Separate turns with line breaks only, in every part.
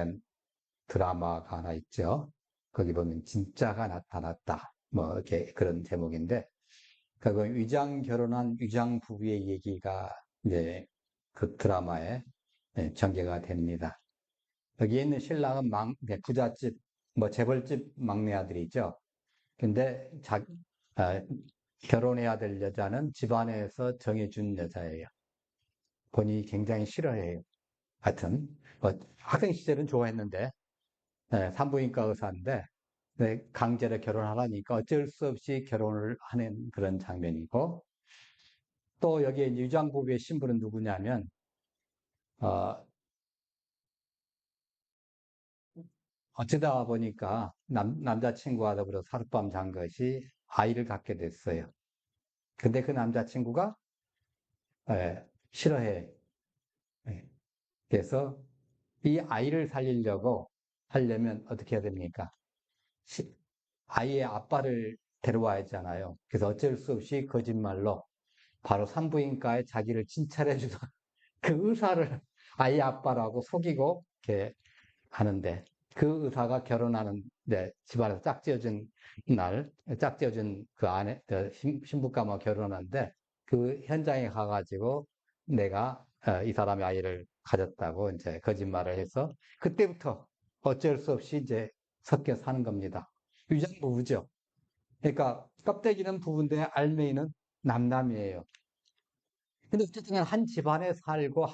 된 드라마가 하나 있죠. 거기 보면 진짜가 나타났다. 뭐 이렇게 그런 제목인데 그 위장 결혼한 위장 부부의 얘기가 이제 그 드라마에 전개가 됩니다. 여기에 있는 신랑은 부잣집 뭐 재벌집 막내 아들이죠. 근데 아, 결혼해야 될 여자는 집안에서 정해준 여자예요. 본인이 굉장히 싫어해요. 하여튼 뭐 학생 시절은 좋아했는데 산부인과 의사인데 강제로 결혼하라니까 어쩔 수 없이 결혼을 하는 그런 장면이고 또 여기에 유장부부의 신부는 누구냐면 어, 어쩌다 보니까 남자친구와 더불어 하룻밤 잔 것이 아이를 갖게 됐어요. 근데 그 남자친구가 싫어해. 예. 그래서 이 아이를 하려면 어떻게 해야 됩니까? 시- 아이의 아빠를 데려와야 하잖아요. 그래서 어쩔 수 없이 거짓말로 바로 산부인과에 자기를 진찰해 주던 그 의사를 아이 아빠라고 속이고 이렇게 하는데 그 의사가 결혼하는 집안에서 짝지어준 그 아내 신부감과 결혼하는데 그 현장에 가가지고 내가 이 사람의 아이를 가졌다고 이제 거짓말을 해서 그때부터 어쩔 수 없이 이제 섞여 사는 겁니다. 위장부부죠. 그러니까 껍데기는 부부인데 알맹이는 남남이에요. 근데 어쨌든 한 집안에 살고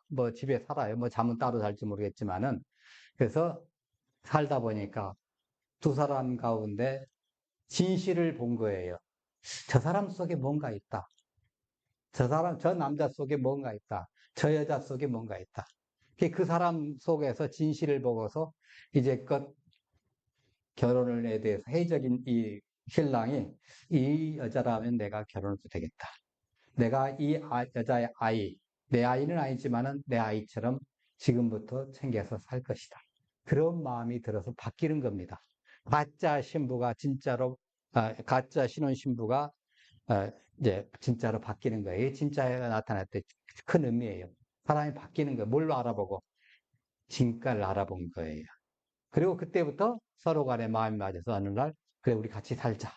뭐 집에 살아요. 뭐 잠은 따로 잘지 모르겠지만은 그래서 살다 보니까 두 사람 가운데 진실을 본 거예요. 저 사람 속에 뭔가 있다. 저 남자 속에 뭔가 있다. 저 여자 속에 뭔가 있다. 그 사람 속에서 진실을 보고서 이제껏 결혼에 대해서 회의적인 이 신랑이 이 여자라면 내가 결혼해도 되겠다. 내가 여자의 아이, 내 아이는 아니지만은 내 아이처럼 지금부터 챙겨서 살 것이다. 그런 마음이 들어서 바뀌는 겁니다. 가짜 신혼 신부가 이제 진짜로 바뀌는 거예요. 진짜가 나타날 때 큰 의미예요. 사람이 바뀌는 거예요. 뭘로 알아보고? 진가를 알아본 거예요. 그리고 그때부터 서로 간에 마음이 맞아서 어느 날, 그래, 우리 같이 살자.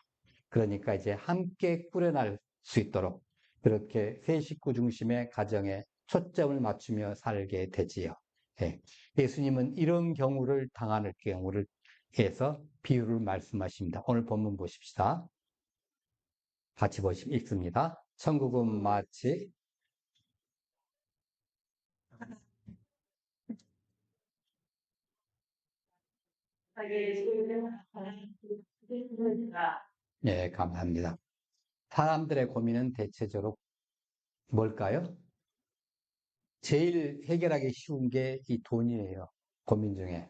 그러니까 이제 함께 꾸려날 수 있도록 그렇게 세 식구 중심의 가정에 초점을 맞추며 살게 되지요. 예. 예수님은 이런 경우를 당하는 경우를 해서 비유를 말씀하십니다. 오늘 본문 보십시다. 같이 읽습니다. 천국은 마치 예, 감사합니다. 사람들의 고민은 대체적으로 뭘까요? 제일 해결하기 쉬운 게 이 돈이에요. 고민 중에.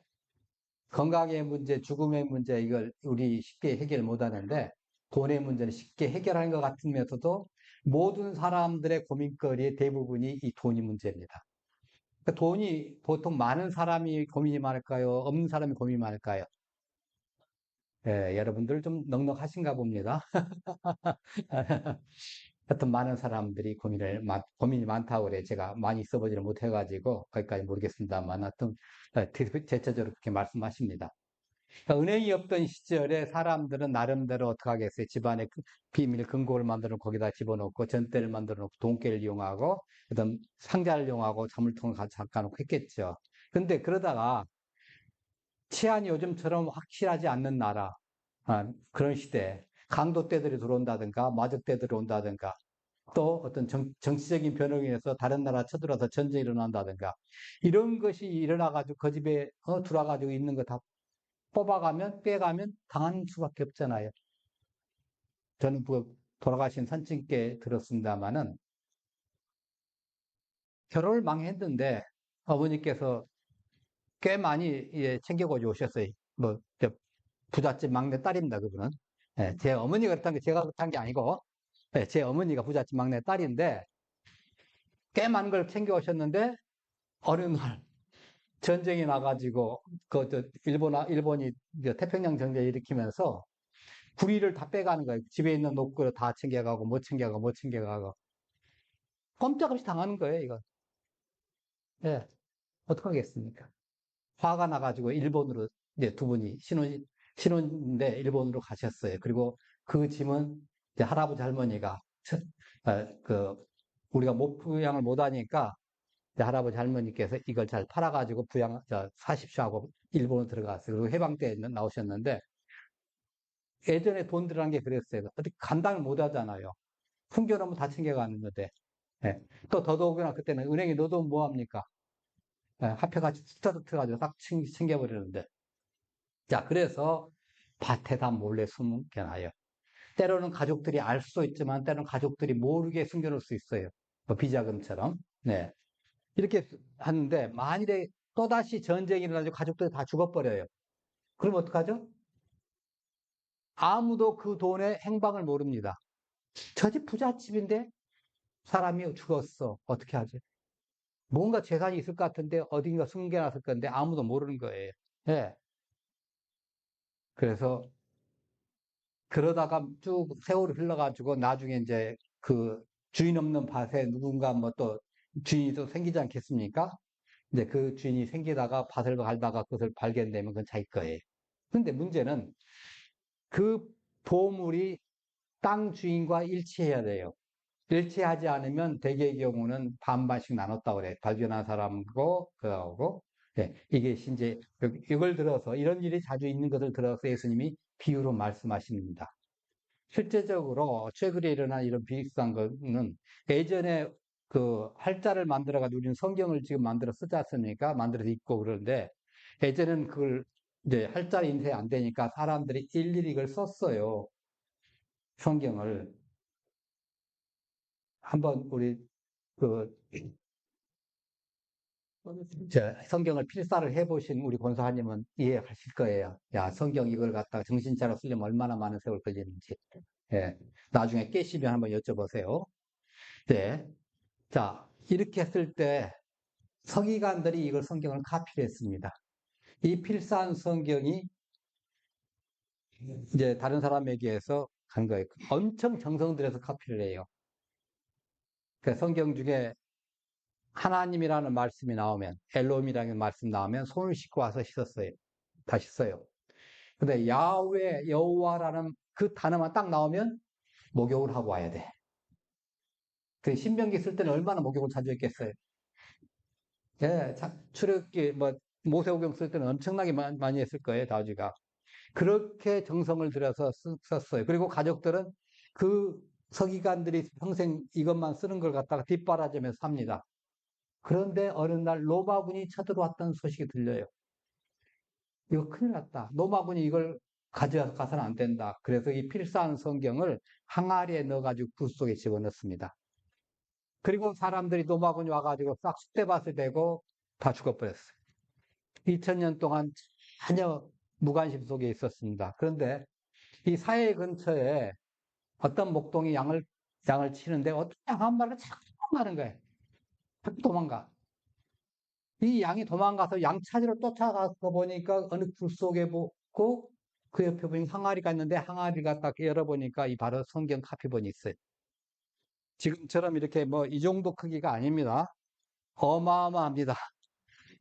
건강의 문제, 죽음의 문제, 이걸 우리 쉽게 해결 못 하는데, 돈의 문제는 쉽게 해결하는 것 같으면서도 모든 사람들의 고민거리의 대부분이 이 돈이 문제입니다. 그러니까 돈이 보통 많은 사람이 고민이 많을까요? 없는 사람이 고민이 많을까요? 여러분들 좀 넉넉하신가 봅니다. 하여튼 많은 사람들이 고민이 많다고 그래. 제가 많이 써보지를 못해가지고 거기까지 모르겠습니다만 하여튼 대체적으로 그렇게 말씀하십니다. 그러니까 은행이 없던 시절에 사람들은 나름대로 어떻게 하겠어요? 집안에 비밀 금고를 만들어 놓고 거기다 집어넣고 전대를 만들어 놓고 돈깨를 이용하고 그다음 상자를 이용하고 자물통을 잠깐 놓고 했겠죠. 근데 그러다가 치안이 요즘처럼 확실하지 않는 나라, 그런 시대, 강도 떼들이 들어온다든가 마적떼들이 온다든가 또 어떤 정치적인 변화로 인해서 다른 나라 쳐들어서 전쟁이 일어난다든가 이런 것이 일어나가지고 그 집에 들어와가지고 있는 거 다 뽑아가면 빼가면 당하는 수밖에 없잖아요. 저는 돌아가신 선친께 들었습니다마는 결혼을 망했는데 어머니께서 꽤 많이 챙겨가지고 오셨어요. 뭐 부잣집 막내 딸입니다, 그분은. 제 어머니가 그렇다는 게 제가 그렇다는 게 아니고 제 어머니가 부잣집 막내 딸인데 꽤 많은 걸 챙겨 오셨는데 어느 날 전쟁이 나가지고 일본이 태평양 전쟁 일으키면서 구리를 다 빼가는 거예요. 집에 있는 녹구를 다 챙겨가고 못 챙겨가고 못 챙겨가고 꼼짝없이 당하는 거예요, 이거. 예, 어떡하겠습니까? 화가 나가지고 일본으로 이제 두 분이 신혼인데 일본으로 가셨어요. 그리고 그 짐은 이제 할아버지 할머니가 그 우리가 못 부양을 못하니까 이제 할아버지 할머니께서 이걸 잘 팔아가지고 사십시오 하고 일본으로 들어갔어요. 그리고 해방 때 나오셨는데 예전에 돈 들어간 게 그랬어요. 어떻게 감당을 못 하잖아요. 숨겨놓으면 다 챙겨가는 건데. 예. 또 더더욱이나 그때는 은행에 넣어두면 뭐합니까? 예, 합해가지고 스타트가지고 딱 챙겨버리는데. 자, 그래서 밭에다 몰래 숨겨놔요. 때로는 가족들이 알 수도 있지만 때로는 가족들이 모르게 숨겨놓을 수 있어요. 뭐 비자금처럼. 네. 이렇게 하는데 만일에 또다시 전쟁이 일어나서 가족들이 다 죽어버려요. 그럼 어떡하죠? 아무도 그 돈의 행방을 모릅니다. 저 집 부잣집인데 사람이 죽었어. 어떻게 하죠? 뭔가 재산이 있을 것 같은데 어딘가 숨겨놨을 건데 아무도 모르는 거예요. 예. 그래서 그러다가 쭉 세월이 흘러가지고 나중에 이제 그 주인 없는 밭에 누군가 뭐 또 주인이 또 생기지 않겠습니까? 이제 그 주인이 생기다가 밭을 갈다가 그것을 발견되면 그건 자기 거예요. 근데 문제는 그 보물이 땅 주인과 일치해야 돼요. 일치하지 않으면 대개의 경우는 반반씩 나눴다고 그래요. 발견한 사람하고 그하고. 예, 이게 이제 이걸 들어서 이런 일이 자주 있는 것을 들어서 예수님이 비유로 말씀하십니다. 실제적으로 최근에 일어난 이런 비슷한 거는 예전에 그 할자를 만들어가지고 우리는 성경을 지금 만들어 쓰지 않습니까? 만들어서 읽고 그러는데 예전에는 그걸 이제 할자 인쇄 안 되니까 사람들이 일일이 이걸 썼어요. 성경을. 한번 우리 그 성경을 필사를 해보신 우리 권사님은 이해하실 거예요. 야, 성경 이걸 갖다가 정신 차려 쓰려면 얼마나 많은 세월 걸리는지. 예. 나중에 깨시면 한번 여쭤보세요. 네. 자, 이렇게 했을 때 서기관들이 이걸 성경을 카피를 했습니다. 이 필사한 성경이 이제 다른 사람에게서 간 거예요. 엄청 정성 들여서 카피를 해요. 그 성경 중에 하나님이라는 말씀이 나오면, 엘롬이라는 말씀 나오면 손을 씻고 와서 씻었어요. 다시 써요. 근데 야훼, 여호와라는 그 단어만 딱 나오면 목욕을 하고 와야 돼. 그 신명기 쓸 때는 얼마나 목욕을 자주 했겠어요. 예, 출애굽기 뭐 모세오경 쓸 때는 엄청나게 많이 했을 거예요, 다우지가. 그렇게 정성을 들여서 썼어요. 그리고 가족들은 그 서기관들이 평생 이것만 쓰는 걸 갖다가 뒷바라지면서 삽니다. 그런데 어느 날 로마군이 쳐들어왔다는 소식이 들려요. 이거 큰일 났다. 로마군이 이걸 가져가서는 안 된다. 그래서 이 필사한 성경을 항아리에 넣어가지고 굴 속에 집어넣습니다. 그리고 사람들이 로마군이 와가지고 싹 쑥대밭을 대고 다 죽어버렸어요. 2000년 동안 전혀 무관심 속에 있었습니다. 그런데 이 사해 근처에 어떤 목동이 양을 치는데 어떤 양 한 마리가 자꾸 도망가는 거예요. 자꾸 도망가. 이 양이 도망가서 양 찾으러 쫓아가서 보니까 어느 굴 속에 보고 그 옆에 보니 항아리가 있는데 항아리가 딱 열어보니까 이 바로 성경 카피본이 있어요. 지금처럼 이렇게 뭐 이 정도 크기가 아닙니다. 어마어마합니다.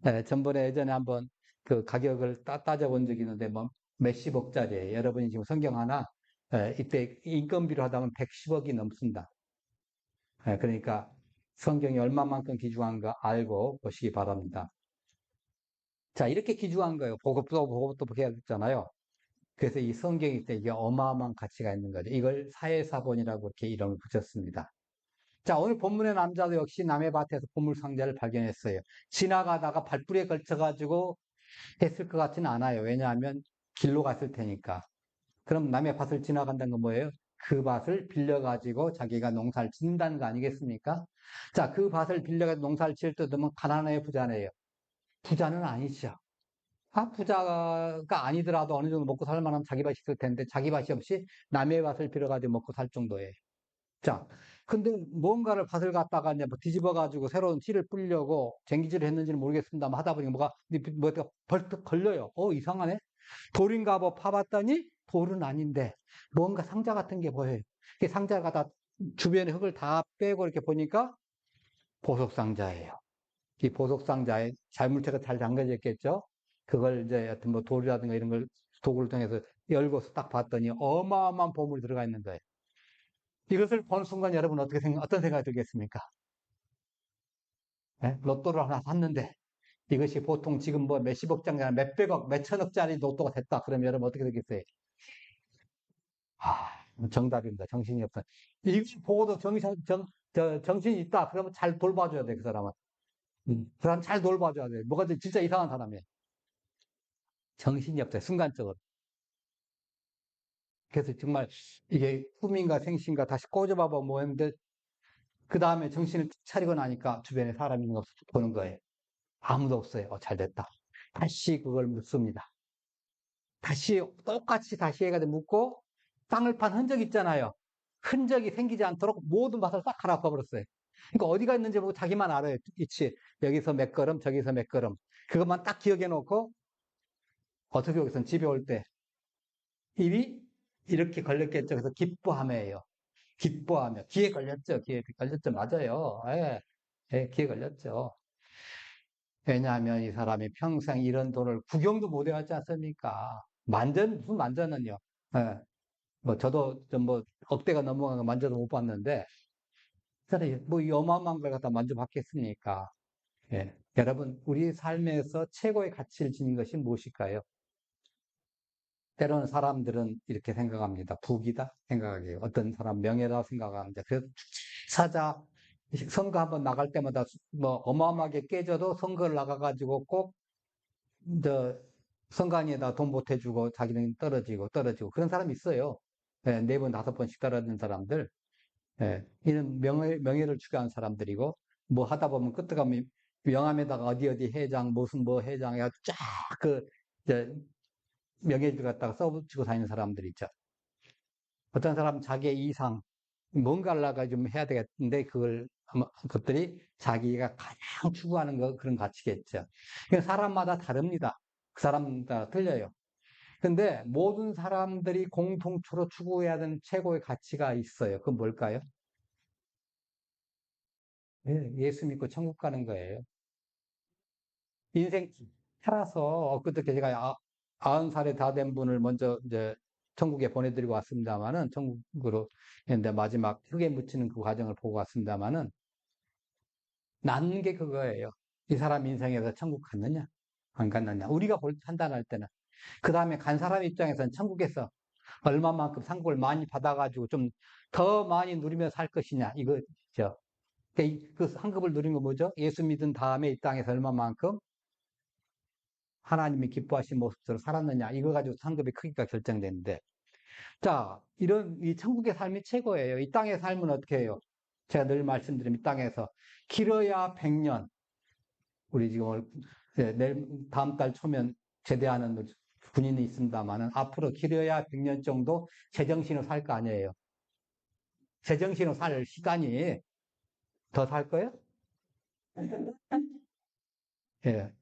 네, 전번에 예전에 한번 그 가격을 따져본 적이 있는데 뭐 몇십억짜리예요. 여러분이 지금 성경 하나 이때 인건비로 하다 보면 110억이 넘습니다. 그러니까 성경이 얼마만큼 귀중한가 알고 보시기 바랍니다. 자, 이렇게 귀중한 거예요. 보급도 해야 되잖아요. 그래서 이 성경이 이게 어마어마한 가치가 있는 거죠. 이걸 사회사본이라고 이렇게 이름을 붙였습니다. 자, 오늘 본문의 남자도 역시 남의 밭에서 보물상자를 발견했어요. 지나가다가 발뿌리에 걸쳐가지고 했을 것 같지는 않아요. 왜냐하면 길로 갔을 테니까. 그럼 남의 밭을 지나간다는 건 뭐예요? 그 밭을 빌려가지고 자기가 농사를 짓는다는 거 아니겠습니까? 자, 그 밭을 빌려가지고 농사를 지을 때 되면 가난해요, 부자네요? 부자는 아니죠. 부자가 아니더라도 어느 정도 먹고 살 만하면 자기 밭이 있을 텐데 자기 밭이 없이 남의 밭을 빌려가지고 먹고 살 정도예요. 자, 근데 뭔가를 밭을 갖다가 이제 뭐 뒤집어가지고 새로운 씨를 뿌리려고 쟁기질을 했는지는 모르겠습니다만 하다 보니까 뭐가 벌떡 걸려요. 이상하네? 돌인가 뭐 파봤더니 돌은 아닌데 뭔가 상자 같은 게 보여요. 그 상자가 다 주변에 흙을 다 빼고 이렇게 보니까 보석 상자예요. 이 보석 상자에 잘물체가 잘 잠겨져 있겠죠? 그걸 이제 하여튼 뭐 돌이라든가 이런 걸 도구를 통해서 열고서 딱 봤더니 어마어마한 보물이 들어가 있는 거예요. 이것을 본 순간 여러분 어떤 생각이 들겠습니까? 예? 로또를 하나 샀는데 이것이 보통 지금 뭐 몇십억짜리, 몇백억, 몇천억짜리 로또가 됐다. 그러면 여러분 어떻게 되겠어요? 아, 정답입니다. 정신이 없어. 이걸 보고도 정신이 있다. 그러면 잘 돌봐줘야 돼, 그 사람은. 그 사람 잘 돌봐줘야 돼. 뭐가 진짜 이상한 사람이에요. 정신이 없어요. 순간적으로. 그래서 정말 이게 꿈인가 생신가 다시 꼬집어봐 뭐 했는데 그 다음에 정신을 차리고 나니까 주변에 사람이 있는 거 보는 거예요. 아무도 없어요. 잘 됐다. 다시 그걸 묻습니다. 다시 똑같이 다시 해가지고 묻고 땅을 판 흔적 있잖아요. 흔적이 생기지 않도록 모든 밭을 싹 갈아엎어버렸어요. 그러니까 어디가 있는지 모르고 자기만 알아요. 위치. 여기서 몇 걸음, 저기서 몇 걸음. 그것만 딱 기억해 놓고 어떻게 여기서 집에 올 때 입이 이렇게 걸렸겠죠. 그래서 기뻐하며요. 기뻐하며. 귀에 걸렸죠. 귀에 걸렸죠. 맞아요. 예, 예, 귀에 걸렸죠. 왜냐하면 이 사람이 평생 이런 돈을 구경도 못 해왔지 않습니까? 무슨 만전은요. 예, 뭐 저도 좀 뭐 억대가 넘어간 거 만져도 못 봤는데, 사람이 뭐이 어마어마한 걸 갖다 만져봤겠습니까? 예. 여러분, 우리 삶에서 최고의 가치를 지닌 것이 무엇일까요? 때로는 사람들은 이렇게 생각합니다. 부귀다 생각하게요. 어떤 사람 명예다 생각합니다. 그래서 사자 선거 한번 나갈 때마다 뭐 어마어마하게 깨져도 선거를 나가가지고 꼭 저 선관위에다 돈 보태주고 자기는 떨어지고 그런 사람이 있어요. 예, 네 번, 다섯 번씩 떨어진 사람들. 예, 이런 명예를 추구하는 사람들이고 뭐 하다 보면 끄떡하면 명함에다가 어디 회장 무슨 뭐 회장 해가지고 쫙그 명예를 갖다가 써붙이고 다니는 사람들 있죠. 어떤 사람은 자기의 이상, 뭔가를 나가 좀 해야 되겠는데, 그것들이 자기가 가장 추구하는 그런 가치겠죠. 그러니까 사람마다 다릅니다. 그 사람마다 틀려요. 근데 모든 사람들이 공통적으로 추구해야 되는 최고의 가치가 있어요. 그건 뭘까요? 예수 믿고 천국 가는 거예요. 인생 살아서, 엊그저께 제가 90살에 다 된 분을 먼저 이제 천국에 보내드리고 왔습니다마는, 천국으로, 했는데 마지막 흙에 묻히는 그 과정을 보고 왔습니다마는, 난 게 그거예요. 이 사람 인생에서 천국 갔느냐? 안 갔느냐? 우리가 판단할 때는. 그 다음에 간 사람 입장에서는 천국에서 얼마만큼 상급을 많이 받아가지고 좀 더 많이 누리며 살 것이냐? 이거죠. 그 상급을 누린 거 뭐죠? 예수 믿은 다음에 이 땅에서 얼마만큼 하나님이 기뻐하신 모습으로 살았느냐. 이거 가지고 상급의 크기가 결정되는데. 자, 이 천국의 삶이 최고예요. 이 땅의 삶은 어떻게 해요? 제가 늘 말씀드린 이 땅에서 길어야 100년. 우리 지금 다음 달 초면 제대하는 군인이 있습니다만은 앞으로 길어야 100년 정도 제정신으로 살 거 아니에요. 제정신으로 살 시간이 더 살 거예요? 예.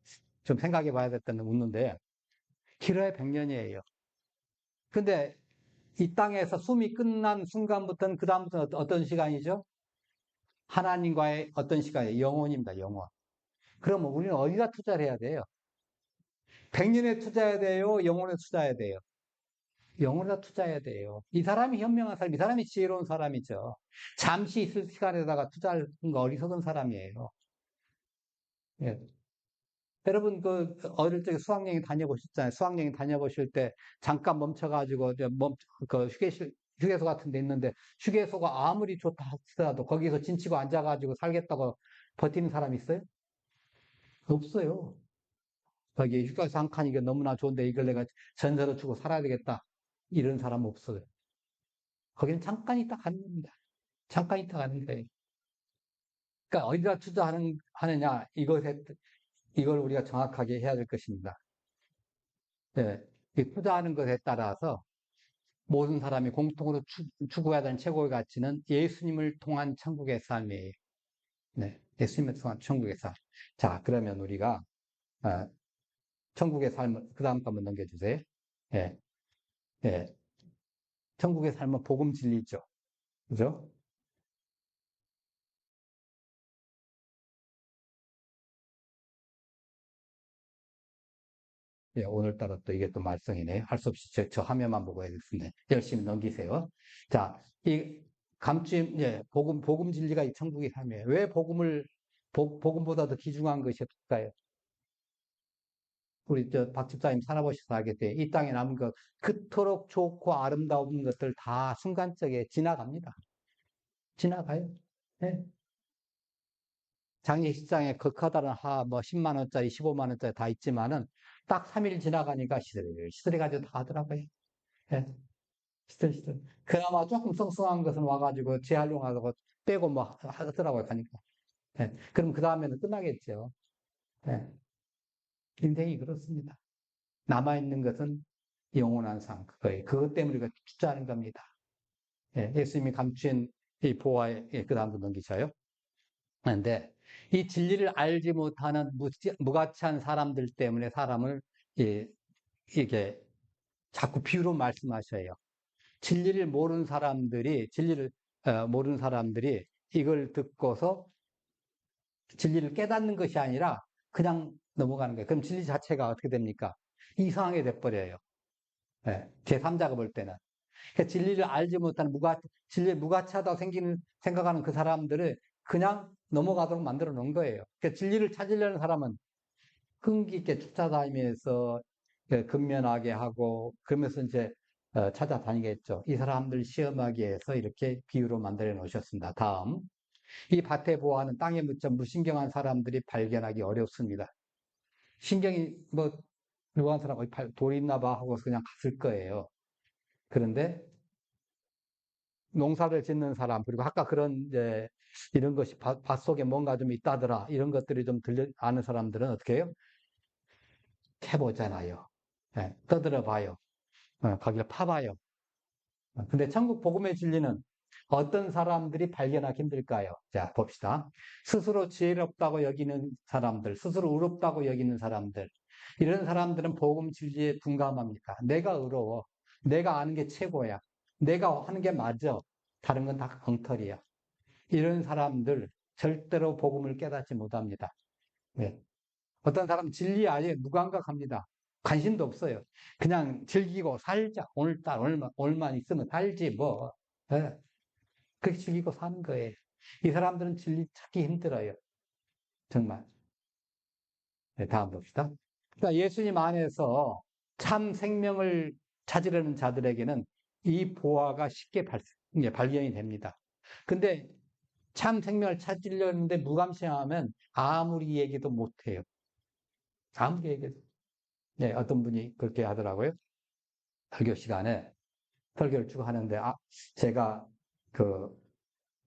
좀 생각해 봐야 됐다는 묻는데 길어야 100년이에요. 근데 이 땅에서 숨이 끝난 순간부터는 그다음부터는 어떤 시간이죠? 하나님과의 어떤 시간이에요? 영혼입니다. 영혼. 그러면 우리는 어디다 투자를 해야 돼요? 100년에 투자해야 돼요? 영혼에 투자해야 돼요? 영혼에다 투자해야 돼요. 이 사람이 현명한 사람, 이 사람이 지혜로운 사람이죠. 잠시 있을 시간에다가 투자하는 거 어리석은 사람이에요. 예. 여러분, 어릴 적에 수학여행 다녀보셨잖아요. 수학여행 다녀보실 때 잠깐 멈춰가지고, 휴게소 같은 데 있는데, 휴게소가 아무리 좋다 하더라도 거기서 진치고 앉아가지고 살겠다고 버티는 사람 있어요? 없어요. 거기 휴게소 한 칸 이게 너무나 좋은데 이걸 내가 전세로 주고 살아야 되겠다. 이런 사람 없어요. 거기는 잠깐 있다 가는 겁니다. 잠깐 있다 가는 거예요. 그러니까 어디다 하느냐, 이걸 우리가 정확하게 해야 될 것입니다. 네. 이 투자하는 것에 따라서 모든 사람이 공통으로 추구해야 되는 최고의 가치는 예수님을 통한 천국의 삶이에요. 네. 예수님을 통한 천국의 삶. 자, 그러면 우리가, 아, 천국의 삶을, 그 다음 거 한번 넘겨주세요. 예, 예. 천국의 삶은 복음 진리죠. 그죠? 예, 오늘따라 또 이게 또 말썽이네요. 할 수 없이 저 화면만 보고 해야겠습니다. 열심히 넘기세요. 자, 이 감추임, 예, 복음 진리가 이 천국의 삶이에요. 왜 복음보다 더 귀중한 것이 없을까요? 우리 박 집사님 살아보셔서 알겠대요. 이 땅에 남은 것, 그토록 좋고 아름다운 것들 다 순간적에 지나갑니다. 지나가요. 예. 장례식장에 그 커다란 뭐 10만 원짜리, 15만 원짜리 다 있지만은 딱 3일 지나가니까 시들해가지고 다 하더라고요. 예. 시들. 그나마 조금 썽썽한 것은 와가지고 재활용하고 빼고 뭐 하더라고요. 가니까. 예. 그럼 그 다음에는 끝나겠죠. 예. 인생이 그렇습니다. 남아있는 것은 영원한 삶. 그것 때문에 우리가 투자하는 겁니다. 예. 예수님이 감추인 이 보화에, 예. 그 다음으로 넘기셔요. 그런데 이 진리를 알지 못하는 무가치한 사람들 때문에 사람을 예, 이게 자꾸 비유로 말씀하셔요. 진리를 모르는 사람들이 이걸 듣고서 진리를 깨닫는 것이 아니라 그냥 넘어가는 거예요. 그럼 진리 자체가 어떻게 됩니까? 이상하게 돼버려요. 예, 제3자가 볼 때는. 그러니까 진리를 알지 못하는 진리에 무가치하다고 생각하는 그 사람들을 그냥 넘어가도록 만들어 놓은 거예요. 그러니까 진리를 찾으려는 사람은 끈기 있게 쫓아다니면서 근면하게 하고 그러면서 이제 찾아다니겠죠. 이 사람들 시험하기 위해서 이렇게 비유로 만들어 놓으셨습니다. 다음, 이 밭에 보아하는 땅에 묻혀 무신경한 사람들이 발견하기 어렵습니다. 신경이 뭐 묘한 사람 돌 있나 봐 하고 그냥 갔을 거예요. 그런데 농사를 짓는 사람, 그리고 아까 그런, 이제, 이런 것이 밭 속에 뭔가 좀 있다더라. 이런 것들이 좀 아는 사람들은 어떻게 해요? 캐보잖아요. 예, 떠들어 봐요. 거기를 파봐요. 근데 천국 복음의 진리는 어떤 사람들이 발견하기 힘들까요? 자, 봅시다. 스스로 지혜롭다고 여기는 사람들, 스스로 의롭다고 여기는 사람들. 이런 사람들은 복음 진리에 둔감합니다. 내가 의로워. 내가 아는 게 최고야. 내가 하는 게 맞아. 다른 건 다 엉터리야. 이런 사람들 절대로 복음을 깨닫지 못합니다. 네. 어떤 사람은 진리에 아예 무감각합니다. 관심도 없어요. 그냥 즐기고 살자. 오늘따라 오늘만 있으면 살지 뭐. 예. 그렇게 즐기고 사는 거예요. 이 사람들은 진리 찾기 힘들어요. 정말. 네, 다음 봅시다. 그러니까 예수님 안에서 참 생명을 찾으려는 자들에게는 이 보화가 쉽게 발견이 됩니다. 근데 참 생명을 찾으려는데 무감시하면 아무리 얘기도 못해요. 아무리 얘기도. 네, 어떤 분이 그렇게 하더라고요. 설교 시간에 설교를 쭉 하는데, 제가 그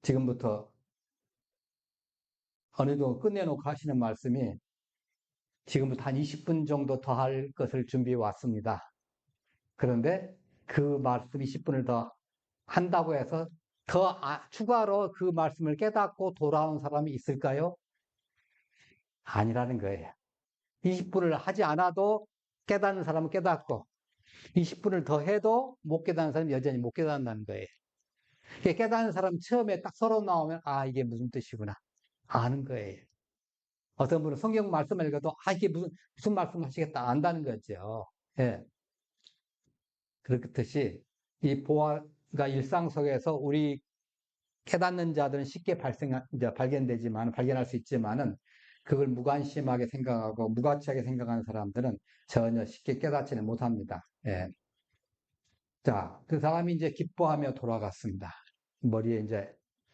지금부터 어느 정도 끝내놓고 하시는 말씀이 지금부터 한 20분 정도 더 할 것을 준비해 왔습니다. 그런데 그 말씀 20분을 더 한다고 해서 더 추가로 그 말씀을 깨닫고 돌아온 사람이 있을까요? 아니라는 거예요. 20분을 하지 않아도 깨닫는 사람은 깨닫고 20분을 더 해도 못 깨닫는 사람은 여전히 못 깨닫는다는 거예요. 깨닫는 사람 처음에 딱 서로 나오면 이게 무슨 뜻이구나 아는 거예요. 어떤 분은 성경 말씀을 읽어도 이게 무슨 말씀 하시겠다 안다는 거죠. 예. 그렇듯이 이 보화가 일상 속에서 우리 깨닫는 자들은 쉽게 발견할 수 있지만은 그걸 무관심하게 생각하고 무가치하게 생각하는 사람들은 전혀 쉽게 깨닫지는 못합니다. 예. 자, 그 사람이 이제 기뻐하며 돌아갔습니다. 머리에 이제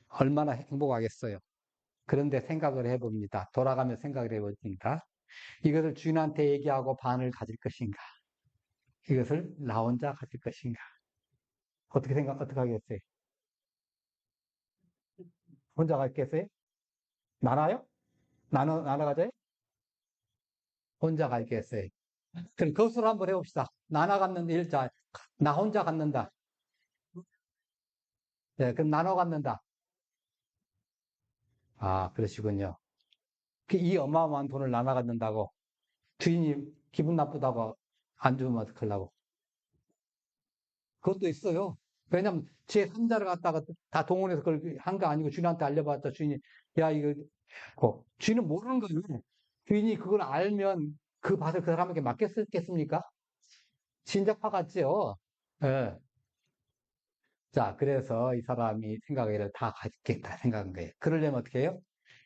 얼마나 행복하겠어요. 그런데 생각을 해봅니다. 돌아가며 생각을 해봅니다. 이것을 주인한테 얘기하고 반을 가질 것인가? 이것을 나 혼자 가질 것인가? 어떻게 하겠어요? 혼자 갈겠어요? 나눠요? 나눠 가져요? 혼자 갈겠어요? 그럼 그것으로 한번 해봅시다. 나눠 갖는 일자, 나 혼자 갖는다. 네, 그럼 나눠 갖는다. 그러시군요. 이 어마어마한 돈을 나눠 갖는다고 주인이 기분 나쁘다고 안 주면 어떡하려고. 그것도 있어요. 왜냐면 제 3자를 갖다가 다 동원해서 그걸 한 거 아니고 주인한테 알려봤자 주인이 야 이거 주인은 모르는 거예요. 주인이 그걸 알면 그 밭을 그 사람에게 맡겼겠습니까? 진작파 같지요? 예. 자, 그래서 이 사람이 생각을 다 갖겠다 생각한 거예요. 그러려면 어떻게 해요?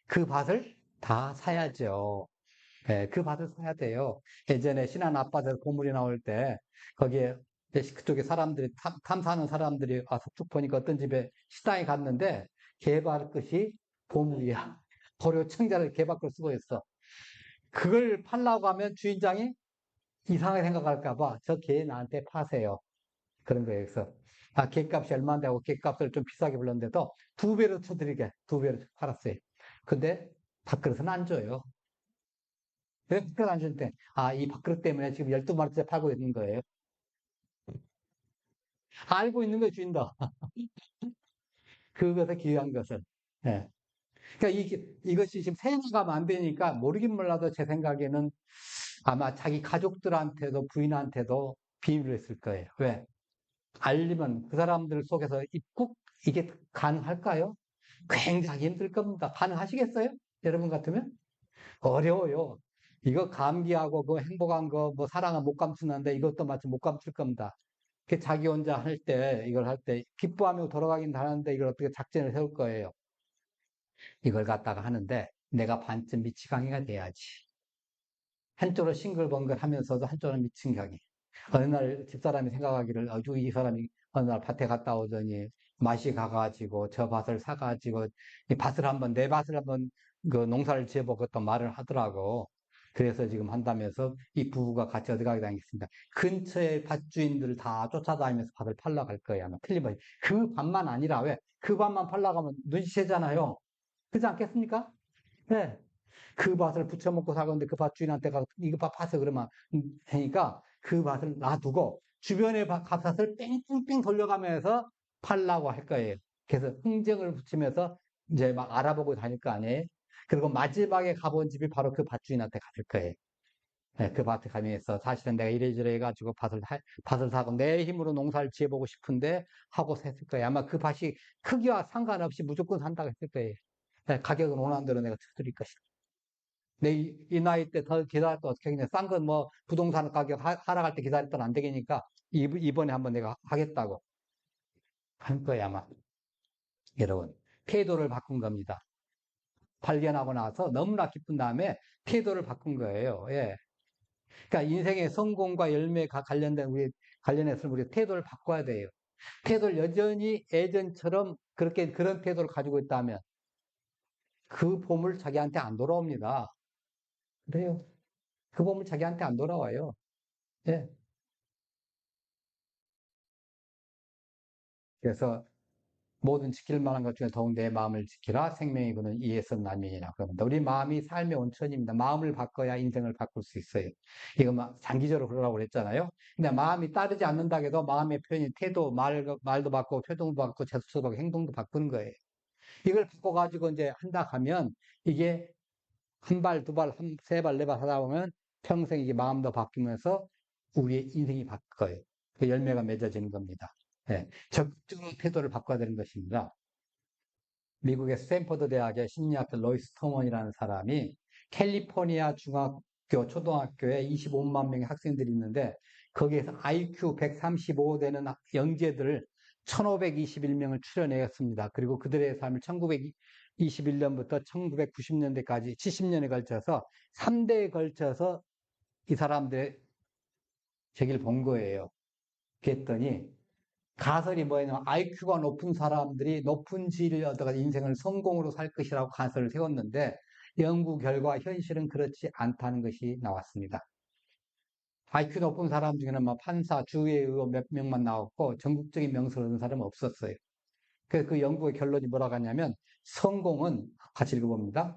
그 밭을 다 사야죠. 예, 그 밭을 사야 돼요. 예전에 신안 앞바다에서 보물이 나올 때, 거기에, 그쪽에 사람들이, 탐사하는 사람들이 와서 쭉 보니까 어떤 집에 식당에 갔는데, 개발끝이 보물이야. 고려 청자를 개발끝 쓰고 있어. 그걸 팔라고 하면 주인장이 이상하게 생각할까봐 저 개 나한테 파세요. 그런 거예요. 그래서 개값이 얼마인데 하고 개값을 좀 비싸게 불렀는데도 두 배로 쳐드리게 두 배로 팔았어요. 근데 밥그릇은 안 줘요. 왜 밥그릇 안 주는데? 이 밥그릇 때문에 지금 12마리째 팔고 있는 거예요. 알고 있는 거 주인다. 그것에 기여한 것을. 예. 그러니까 이것이 지금 세뇌가 안 되니까 모르긴 몰라도 제 생각에는 아마 자기 가족들한테도 부인한테도 비밀로 했을 거예요. 왜? 알리면 그 사람들 속에서 입국 이게 가능할까요? 굉장히 힘들 겁니다. 가능하시겠어요? 여러분 같으면? 어려워요. 이거 감기하고 그 행복한 거, 뭐 사랑은 못 감추는데 이것도 마치 못 감출 겁니다. 그 자기 혼자 할 때, 이걸 할 때, 기뻐하며 돌아가긴 하는데 이걸 어떻게 작전을 세울 거예요. 이걸 갖다가 하는데 내가 반쯤 미치광이가 돼야지. 한쪽으로 싱글벙글 하면서도 한쪽으로 미친경이. 어느 날 집사람이 생각하기를, 이 사람이 어느 날 밭에 갔다 오더니 맛이 가가지고 저 밭을 사가지고 이 밭을 한번, 내 밭을 한번 그 농사를 지어보고 또 말을 하더라고. 그래서 지금 한다면서 이 부부가 같이 어디 가게 당했습니다. 근처에 밭주인들을 다 쫓아다니면서 밭을 팔러 갈 거예요. 아마 틀림없이. 그 밭만 아니라 왜? 그 밭만 팔러 가면 눈치채잖아요. 그렇지 않겠습니까? 네. 그 밭을 부쳐먹고 살건데 그 밭 주인한테 가서 이거 밭 파서 그러면 하니까 그 밭을 놔두고 주변의 밭을 뺑뺑뺑 돌려가면서 팔라고 할 거예요. 그래서 흥정을 붙이면서 이제 막 알아보고 다닐 거 아니에요. 그리고 마지막에 가본 집이 바로 그 밭 주인한테 갔을 거예요. 네, 그 밭에 가면서 사실은 내가 이래저래 해가지고 밭을 사고 내 힘으로 농사를 지어보고 싶은데 하고 샀을 거예요. 아마 그 밭이 크기와 상관없이 무조건 산다고 했을 거예요. 네, 가격은 원하는 대로 내가 쳐드릴 것이다. 내 이 나이 때 더 기다렸다 어떻게 하겠냐. 싼 건 뭐 부동산 가격 하락할 때 기다렸더니 안 되겠니까 이번에 한번 내가 하겠다고 한 거야, 아마. 여러분. 태도를 바꾼 겁니다. 발견하고 나서 너무나 기쁜 다음에 태도를 바꾼 거예요. 예. 그러니까 인생의 성공과 열매가 관련해서 우리 태도를 바꿔야 돼요. 태도를 여전히 예전처럼 그런 태도를 가지고 있다면 그 보물 자기한테 안 돌아옵니다. 그래요. 그 보물 자기한테 안 돌아와요. 예. 그래서 모든 지킬 만한 것 중에 더욱 내 마음을 지키라. 생명이 그는 이에서 나면이라 그럽니다. 우리 마음이 삶의 온천입니다. 마음을 바꿔야 인생을 바꿀 수 있어요. 이거 막 장기적으로 그러라고 그랬잖아요. 근데 마음이 따르지 않는다 해도 마음의 표현이 태도, 말도 바꾸고, 태도도 바꾸고, 제스처도 바꾸고, 행동도 바꾸는 거예요. 이걸 바꿔가지고 이제 한다 하면 이게 한 발, 두 발, 세 발, 네 발 하다 보면 평생 이게 마음도 바뀌면서 우리의 인생이 바뀌어요. 그 열매가 맺어지는 겁니다. 예, 적극적으로 태도를 바꿔야 되는 것입니다. 미국의 스탠퍼드 대학의 심리학자 로이스 터먼이라는 사람이 캘리포니아 중학교, 초등학교에 25만 명의 학생들이 있는데 거기에서 IQ 135 되는 영재들을 1521명을 추려내었습니다. 그리고 그들의 삶을 1921년부터 1990년대까지 70년에 걸쳐서 3대에 걸쳐서 이 사람들의 저기를 본 거예요. 그랬더니 가설이 뭐냐면 IQ가 높은 사람들이 높은 지위를 얻어가 인생을 성공으로 살 것이라고 가설을 세웠는데 연구 결과 현실은 그렇지 않다는 것이 나왔습니다. IQ 높은 사람 중에는 뭐 판사, 주의의원 몇 명만 나왔고 전국적인 명성을 얻은 사람은 없었어요. 그래서 그 연구의 결론이 뭐라고 하냐면 성공은 같이 읽어봅니다.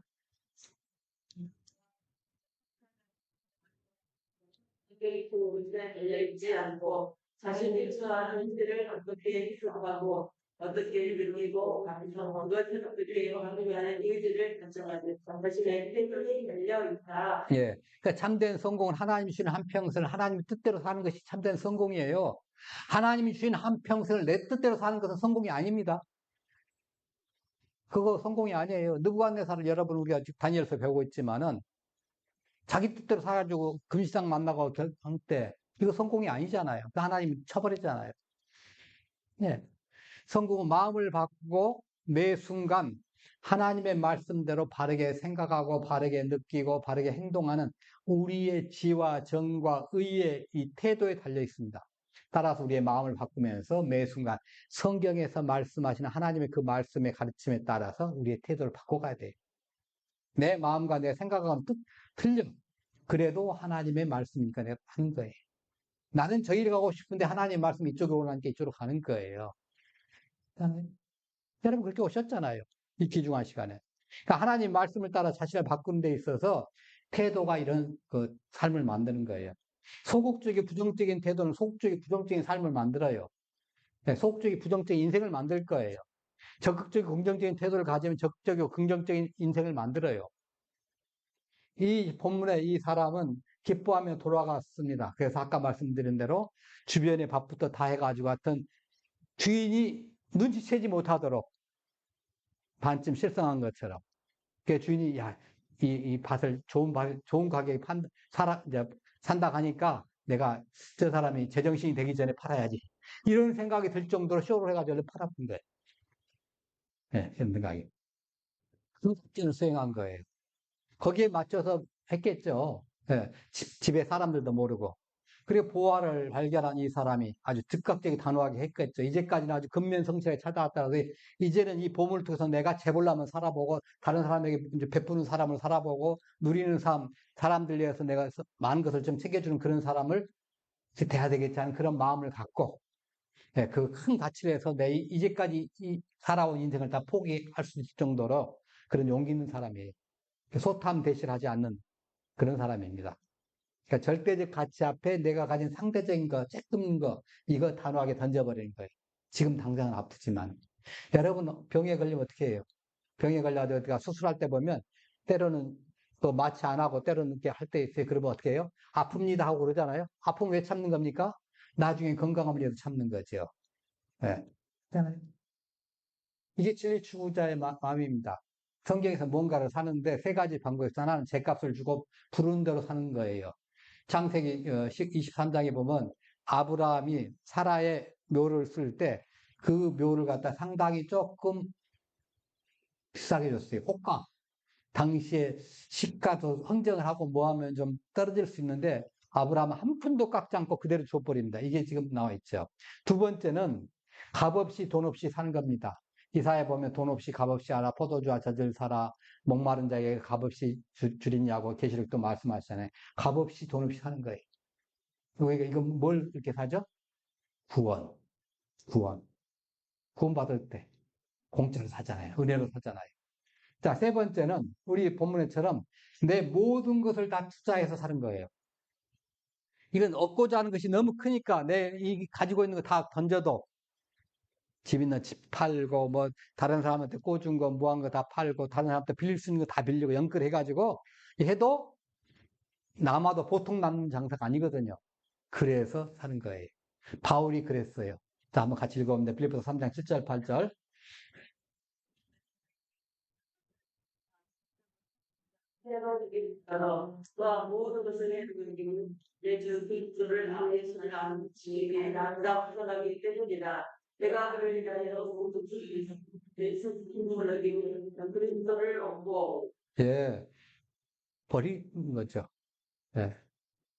의지에 달려있지 않고 자신이 좋아하는 일을 어떻게 희생하고 어떻게 즐기고 무엇을 어떻게 하기 하는 의지를 결정하는 자신의 태도에 열려있다.
예. 그러니까 참된 성공은 하나님이 주신 한평생을 하나님 뜻대로 사는 것이 참된 성공이에요. 하나님이 주신 한평생을 내 뜻대로 사는 것은 성공이 아닙니다. 그거 성공이 아니에요. 느부갓네살을 여러분 우리가 다니엘서 배우고 있지만은 자기 뜻대로 살아가지고 금시장 만나고 결혼 때 이거 성공이 아니잖아요. 그 하나님이 쳐버리잖아요. 예. 성공은 마음을 바꾸고 매 순간 하나님의 말씀대로 바르게 생각하고 바르게 느끼고 바르게 행동하는 우리의 지와 정과 의의 이 태도에 달려 있습니다. 따라서 우리의 마음을 바꾸면서 매 순간 성경에서 말씀하시는 하나님의 그 말씀의 가르침에 따라서 우리의 태도를 바꿔가야 돼요. 내 마음과 내 생각과는 틀려. 그래도 하나님의 말씀이니까 내가 하는 거예요. 나는 저기를 가고 싶은데 하나님의 말씀이 이쪽으로 오라니까 이쪽으로 가는 거예요. 여러분 그렇게 오셨잖아요. 이 귀중한 시간에. 그러니까 하나님 말씀을 따라 자신을 바꾸는 데 있어서 태도가 이런 그 삶을 만드는 거예요. 소극적인 부정적인 태도는 소극적인 부정적인 삶을 만들어요. 네, 소극적인 부정적인 인생을 만들 거예요. 적극적인 긍정적인 태도를 가지면 적극적이고 긍정적인 인생을 만들어요. 이 본문의 이 사람은 기뻐하며 돌아갔습니다. 그래서 아까 말씀드린 대로 주변에 밥부터 다 해가지고 하여튼 주인이 눈치채지 못하도록 반쯤 실성한 것처럼. 그 주인이, 야, 이 밭을 좋은 가격에 이제 산다 하니까 내가 저 사람이 제정신이 되기 전에 팔아야지. 이런 생각이 들 정도로 쇼를 해가지고 얼른 팔아본 거예요. 네, 이런 생각이. 그 작전을 수행한 거예요. 거기에 맞춰서 했겠죠. 예, 집에 사람들도 모르고. 그리고 보화를 발견한 이 사람이 아주 즉각적인 단호하게 했겠죠. 이제까지는 아주 근면성실하게 찾아왔다고 이제는 이 보물을 통해서 내가 재벌나면 살아보고 다른 사람에게 이제 베푸는 사람을 살아보고 누리는 삶, 사람들 위해서 내가 많은 것을 좀 챙겨주는 그런 사람을 돼야 되겠지 하는 그런 마음을 갖고 예, 그 큰 가치를 해서 내 이제까지 살아온 인생을 다 포기할 수 있을 정도로 그런 용기 있는 사람이에요. 소탐 대실하지 않는 그런 사람입니다. 그러니까 절대적 가치 앞에 내가 가진 상대적인 거, 쬐끔한 거, 이거 단호하게 던져버리는 거예요. 지금 당장은 아프지만. 여러분, 병에 걸리면 어떻게 해요? 병에 걸려서 어디가 수술할 때 보면, 때로는 또 마취 안 하고, 때로는 이렇게 할 때 있어요. 그러면 어떻게 해요? 아픕니다 하고 그러잖아요? 아프면 왜 참는 겁니까? 나중에 건강함을 위해서 참는 거죠. 예. 이게 진리 추구자의 마음입니다. 성경에서 뭔가를 사는데 세 가지 방법이 있어. 하나는 죗값을 주고 부르는 대로 사는 거예요. 창세기 23장에 보면 아브라함이 사라의 묘를 쓸 때 그 묘를 갖다 상당히 조금 비싸게 줬어요. 호가. 당시에 시가도 흥정을 하고 뭐 하면 좀 떨어질 수 있는데 아브라함은 한 푼도 깎지 않고 그대로 줘버립니다. 이게 지금 나와 있죠. 두 번째는 값 없이 돈 없이 사는 겁니다. 이사에 보면 돈 없이 값 없이 하라 포도주와 젖을 사라 목마른 자에게 값 없이 주리냐고 계시록도 말씀하시잖아요. 값 없이 돈 없이 사는 거예요. 그러니까 이거 뭘 이렇게 사죠? 구원, 구원, 구원받을 때 공짜로 사잖아요. 은혜로 사잖아요. 자, 세 번째는 우리 본문에처럼 내 모든 것을 다 투자해서 사는 거예요. 이건 얻고자 하는 것이 너무 크니까 가지고 있는 거 다 던져도 집 있는 집 팔고 뭐 다른 사람한테 꽂은 거 무한 거 다 팔고 다른 사람한테 빌릴 수 있는 거 다 빌리고 연끌해가지고 해도 남아도 보통 남는 장사가 아니거든요. 그래서 사는 거예요. 바울이 그랬어요. 자, 한번 같이 읽어보면 빌립보서 3장 7절 8절.
와 모든 것을 해주고 내주 그리스도를 위해서는 아무치 나보다 우선하기 때문이다. 내가 그를 위하여 모든 것을 내 스스로를 위하여 그리스도를 얻고
예, 버리는 거죠. 예.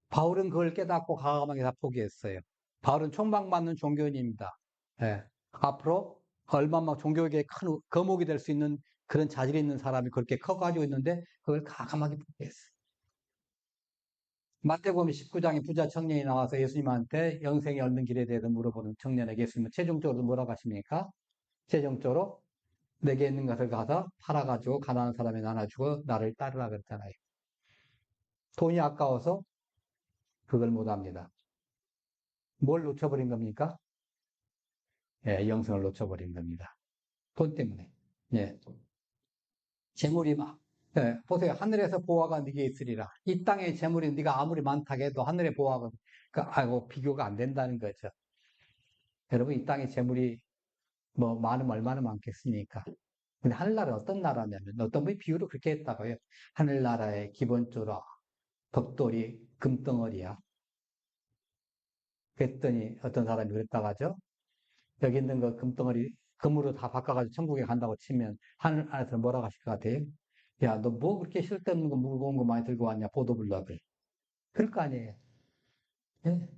바울은 그걸 깨닫고 과감하게 다 포기했어요. 바울은 총망받는 종교인입니다. 예. 앞으로 얼마나 종교계에 큰 거목이 될 수 있는 그런 자질이 있는 사람이 그렇게 커가지고 있는데 그걸 과감하게 포기했어요. 마태복음 19장에 부자 청년이 나와서 예수님한테 영생이 얻는 길에 대해서 물어보는 청년에게 예수님은 최종적으로 뭐라고 하십니까? 최종적으로 내게 있는 것을 가서 팔아가지고 가난한 사람에 나눠주고 나를 따르라 그랬잖아요. 돈이 아까워서 그걸 못합니다. 뭘 놓쳐버린 겁니까? 예, 영성을 놓쳐버린 겁니다. 돈 때문에. 예. 재물이 막, 예, 보세요. 하늘에서 보화가 네게 있으리라. 이 땅의 재물이 네가 아무리 많다 해도 하늘의 보화가, 아이고, 비교가 안 된다는 거죠. 여러분, 이 땅의 재물이 뭐 많으면 얼마나 많겠습니까? 근데 하늘나라는 어떤 나라냐면, 어떤 분이 비유를 그렇게 했다고요. 하늘나라의 기본적으로 벽돌이 금덩어리야. 그랬더니 어떤 사람이 그랬다고 하죠. 여기 있는 거 금덩어리 금으로 다 바꿔가지고 천국에 간다고 치면 하늘 안에서 뭐라고 하실 것 같아요? 야, 너 뭐 그렇게 쓸데없는 거 무거운 거 많이 들고 왔냐? 보도블럭을. 그럴 거 아니에요. 예?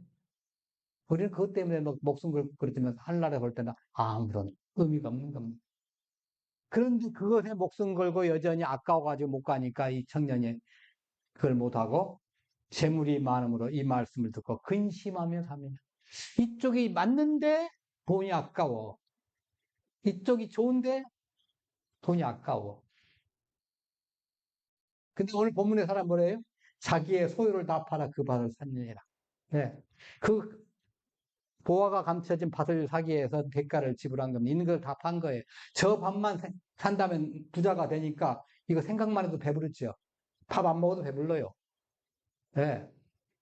우리는 그것 때문에 막 목숨 걸고 그러지만 하늘나라에 볼 때는 아무런 의미가 없는 겁니다. 그런데 그것에 목숨 걸고 여전히 아까워가지고 못 가니까 이 청년이 그걸 못하고 재물이 많음으로 이 말씀을 듣고 근심하며 삽니다. 이쪽이 맞는데 돈이 아까워. 이쪽이 좋은데 돈이 아까워. 근데 오늘 본문의 사람 뭐래요? 자기의 소유를 다 팔아 그 밭을 샀느니라. 네. 그 보화가 감춰진 밭을 사기 위해서 대가를 지불한 겁니다. 있는 걸 다 판 거예요. 저 밭만 산다면 부자가 되니까 이거 생각만 해도 배부르죠. 밥 안 먹어도 배불러요. 네.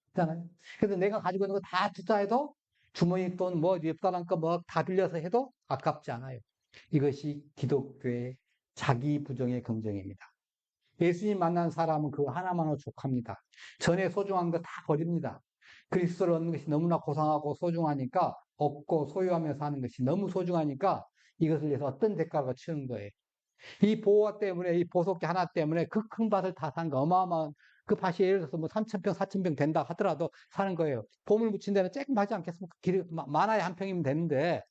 있잖아요. 그래서 내가 가지고 있는 거 다 투자해도 주머니 돈, 뭐, 옆사람 거 뭐 다 빌려서 해도 아깝지 않아요. 이것이 기독교의 자기 부정의 긍정입니다. 예수님 만난 사람은 그거 하나만으로 족합니다. 전에 소중한 거 다 버립니다. 그리스도를 얻는 것이 너무나 고상하고 소중하니까 얻고 소유하며 사는 것이 너무 소중하니까 이것을 위해서 어떤 대가가 치는 거예요. 이 보호 때문에 이 보석기 하나 때문에 그 큰 밭을 다 산 거 어마어마한 그 밭이 예를 들어서 뭐 3,000평, 4,000평 된다 하더라도 사는 거예요. 보물 묻힌 데는 조금 하지 않겠습니까? 많아야 한 평이면 되는데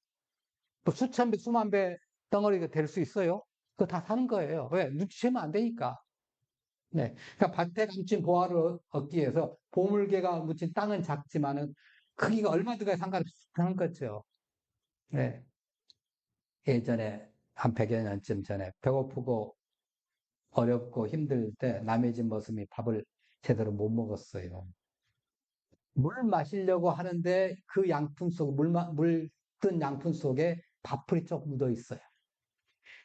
뭐 수천 배, 수만 배 덩어리가 될 수 있어요. 그거 다 사는 거예요. 왜? 눈치채면 안 되니까. 네. 그러니까 밭에 감춘 보화를 얻기 위해서 보물개가 묻힌 땅은 작지만은 크기가 얼마 들어가야 상관없는 거죠. 네. 예전에 한 100여 년쯤 전에 배고프고 어렵고 힘들 때 남의 집 머슴이 밥을 제대로 못 먹었어요. 물 마시려고 하는데 그 양푼 속, 물 뜬 양푼 속에 밥풀이 쪽 묻어 있어요.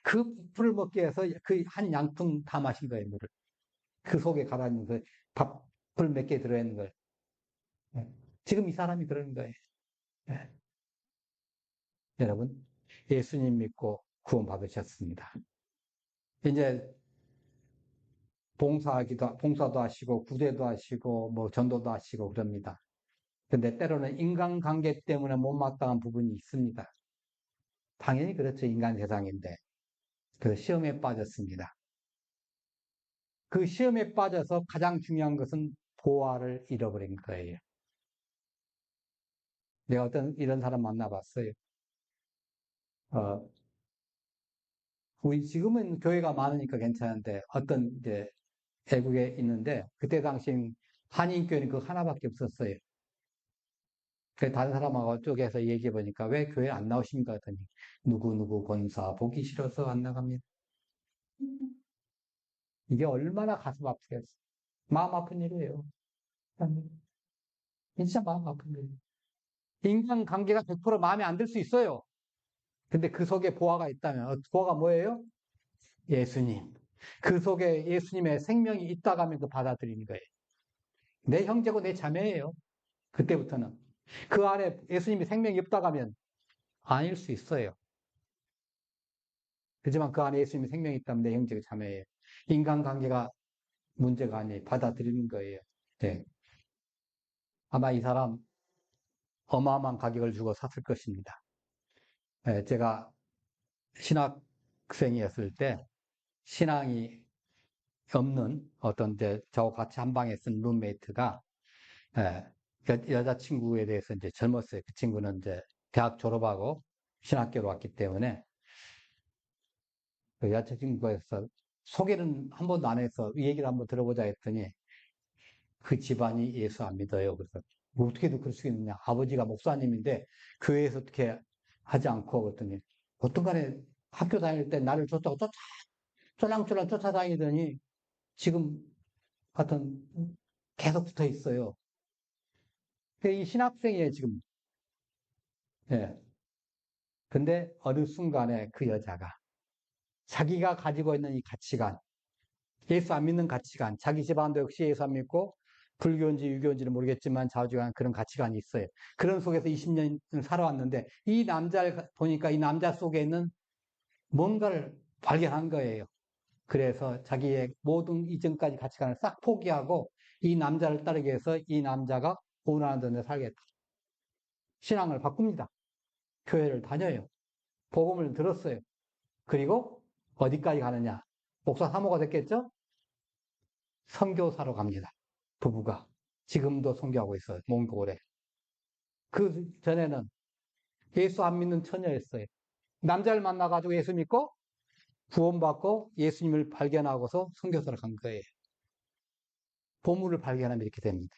그 밥풀을 먹기 위해서 그 한 양푼 다 마신 거예요, 물을. 그 속에 가라앉는 그 밥풀 몇 개 들어있는 걸. 예. 지금 이 사람이 그러는 거예요. 예. 여러분, 예수님 믿고 구원 받으셨습니다. 이제 봉사도 하시고, 구제도 하시고, 뭐 전도도 하시고 그럽니다. 근데 때로는 인간관계 때문에 못마땅한 부분이 있습니다. 당연히 그렇죠. 인간 세상인데. 그 시험에 빠졌습니다. 그 시험에 빠져서 가장 중요한 것은 보화를 잃어버린 거예요. 내가 어떤 이런 사람 만나봤어요. 어, 우리 지금은 교회가 많으니까 괜찮은데 어떤 이제 외국에 있는데 그때 당시 한인교회는 그 하나밖에 없었어요. 그 다른 사람하고 쪽에서 얘기해 보니까 왜 교회 안 나오십니까? 했더니 누구누구 권사 보기 싫어서 안 나갑니다. 이게 얼마나 가슴 아프겠어. 마음 아픈 일이에요. 진짜 마음 아픈 일이에요. 인간관계가 100% 마음에 안 들 수 있어요. 근데 그 속에 보화가 있다면 보화가 뭐예요? 예수님. 그 속에 예수님의 생명이 있다고 하면 그 받아들이는 거예요. 내 형제고 내 자매예요. 그때부터는. 그 안에 예수님이 생명이 없다고 하면 아닐 수 있어요. 하지만 그 안에 예수님이 생명이 있다면 내 형제고 자매예요. 인간관계가 문제가 아니에요. 받아들이는 거예요. 네. 아마 이 사람 어마어마한 가격을 주고 샀을 것입니다. 네, 제가 신학생이었을 때 신앙이 없는 어떤 이제 저와 같이 한 방에 쓴 룸메이트가 예, 여자친구에 대해서 이제 젊었어요. 그 친구는 이제 대학 졸업하고 신학교로 왔기 때문에 그 여자친구에서 소개는 한 번도 안 해서 이 얘기를 한번 들어보자 했더니 그 집안이 예수 안 믿어요. 그래서 뭐 어떻게도 그럴 수 있느냐. 아버지가 목사님인데 교회에서 어떻게 하지 않고 그랬더니 어떤 간에 학교 다닐 때 나를 쫓다가 쫄랑쫄랑 쫓아다니더니 지금 같은 계속 붙어 있어요. 이 신학생이에요, 지금. 예. 근데 어느 순간에 그 여자가 자기가 가지고 있는 이 가치관, 예수 안 믿는 가치관, 자기 집안도 역시 예수 안 믿고 불교인지 유교인지는 모르겠지만 좌우지간 그런 가치관이 있어요. 그런 속에서 20년 살아왔는데 이 남자를 보니까 이 남자 속에 있는 뭔가를 발견한 거예요. 그래서 자기의 모든 이전까지 가치관을 싹 포기하고 이 남자를 따르기 위해서 이 남자가 원하는 데 살겠다. 신앙을 바꿉니다. 교회를 다녀요. 복음을 들었어요. 그리고 어디까지 가느냐? 목사 사모가 됐겠죠? 선교사로 갑니다. 부부가. 지금도 선교하고 있어요. 몽골에. 그 전에는 예수 안 믿는 처녀였어요. 남자를 만나가지고 예수 믿고 구원받고 예수님을 발견하고서 선교사로 간 거예요. 보물을 발견하면 이렇게 됩니다.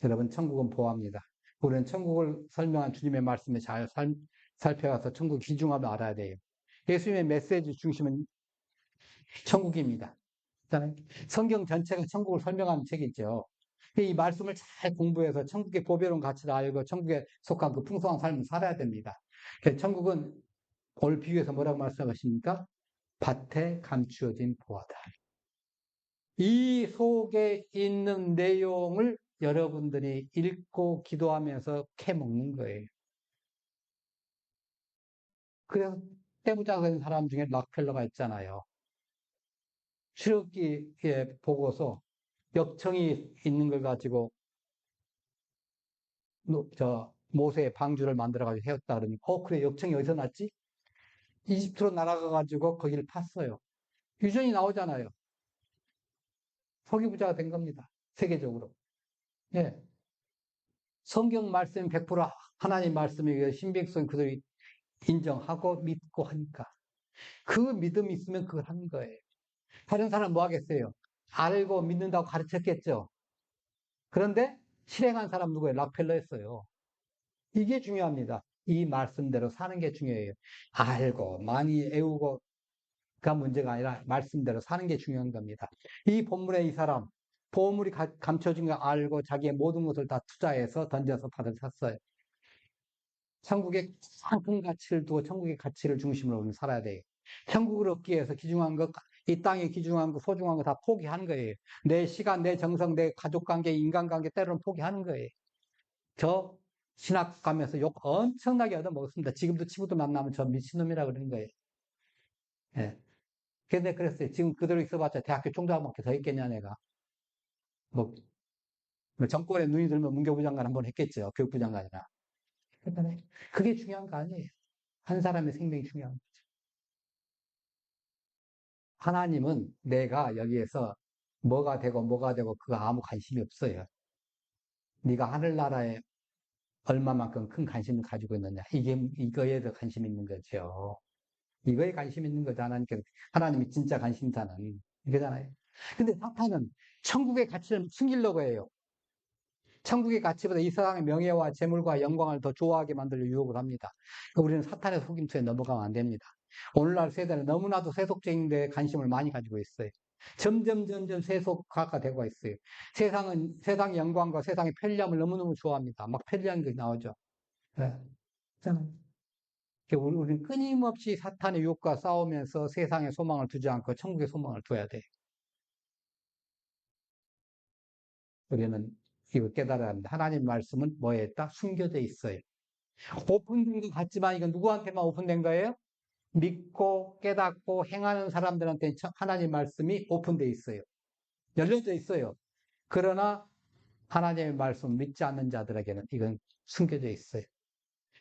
여러분, 천국은 보합니다. 우리는 천국을 설명한 주님의 말씀에 잘 살펴가서 천국 귀중함을 알아야 돼요. 예수님의 메시지 중심은 천국입니다. 성경 전체가 천국을 설명하는 책이죠. 이 말씀을 잘 공부해서 천국의 보배로운 가치를 알고 천국에 속한 그 풍성한 삶을 살아야 됩니다. 천국은 오늘 비유해서 뭐라고 말씀하십니까? 밭에 감추어진 보화다. 이 속에 있는 내용을 여러분들이 읽고 기도하면서 캐먹는 거예요. 그래서 떼부자가 된 사람 중에 락펠러가 있잖아요. 출애굽기에 보고서 역청이 있는 걸 가지고 모세의 방주를 만들어가지고 세웠다 그러니 그래 역청이 어디서 났지? 이집트로 날아가가지고 거기를 팠어요. 유전이 나오잖아요. 서기부자가 된 겁니다. 세계적으로. 예. 성경 말씀 100% 하나님 말씀이 신빙성 그들이 인정하고 믿고 하니까 그 믿음이 있으면 그걸 하는 거예요. 다른 사람 뭐 하겠어요? 알고 믿는다고 가르쳤겠죠. 그런데 실행한 사람 누구예요? 락펠러였어요. 이게 중요합니다. 이 말씀대로 사는 게 중요해요. 알고 많이 애우고가 문제가 아니라 말씀대로 사는 게 중요한 겁니다. 이 본문의 이 사람 보물이 감춰진 거 알고 자기의 모든 것을 다 투자해서 던져서 받아 샀어요. 천국의 가장 큰 가치를 두고 천국의 가치를 중심으로 우리는 살아야 돼요. 천국을 얻기 위해서 귀중한 것, 이 땅에 귀중한 거, 소중한 거 다 포기하는 거예요. 내 시간, 내 정성, 내 가족관계, 인간관계 때로는 포기하는 거예요. 저 신학 가면서 욕 엄청나게 얻어먹었습니다. 지금도 친구들 만나면 저 미친놈이라 그러는 거예요. 예. 근데 그랬어요. 지금 그대로 있어봤자 대학교 총장밖에 더 있겠냐, 내가. 뭐, 정권에 눈이 들면 문교부 장관 한번 했겠죠. 교육부 장관이나. 그러니까 그게 중요한 거 아니에요. 한 사람의 생명이 중요한 거죠. 하나님은 내가 여기에서 뭐가 되고 그거 아무 관심이 없어요. 네가 하늘나라에 얼마만큼 큰 관심을 가지고 있느냐. 이거에 더 관심 있는 거죠. 이거에 관심 있는 거죠. 하나님이 진짜 관심사는. 이거잖아요. 근데 사탄은 천국의 가치를 숨기려고 해요. 천국의 가치보다 이 세상의 명예와 재물과 영광을 더 좋아하게 만들려 유혹을 합니다. 그러니까 우리는 사탄의 속임수에 넘어가면 안 됩니다. 오늘날 세대는 너무나도 세속적인 데 관심을 많이 가지고 있어요. 점점 세속화가 되고 있어요. 세상의 영광과 세상의 편리함을 너무너무 좋아합니다. 막 편리한 게 나오죠. 네. 우리는 끊임없이 사탄의 유혹과 싸우면서 세상의 소망을 두지 않고 천국의 소망을 둬야 돼. 우리는 이거 깨달아야 합니다. 하나님 말씀은 뭐에 있다? 숨겨져 있어요. 오픈된 것 같지만 이건 누구한테만 오픈된 거예요? 믿고 깨닫고 행하는 사람들한테 하나님 말씀이 오픈되어 있어요. 열려져 있어요. 그러나 하나님의 말씀을 믿지 않는 자들에게는 이건 숨겨져 있어요.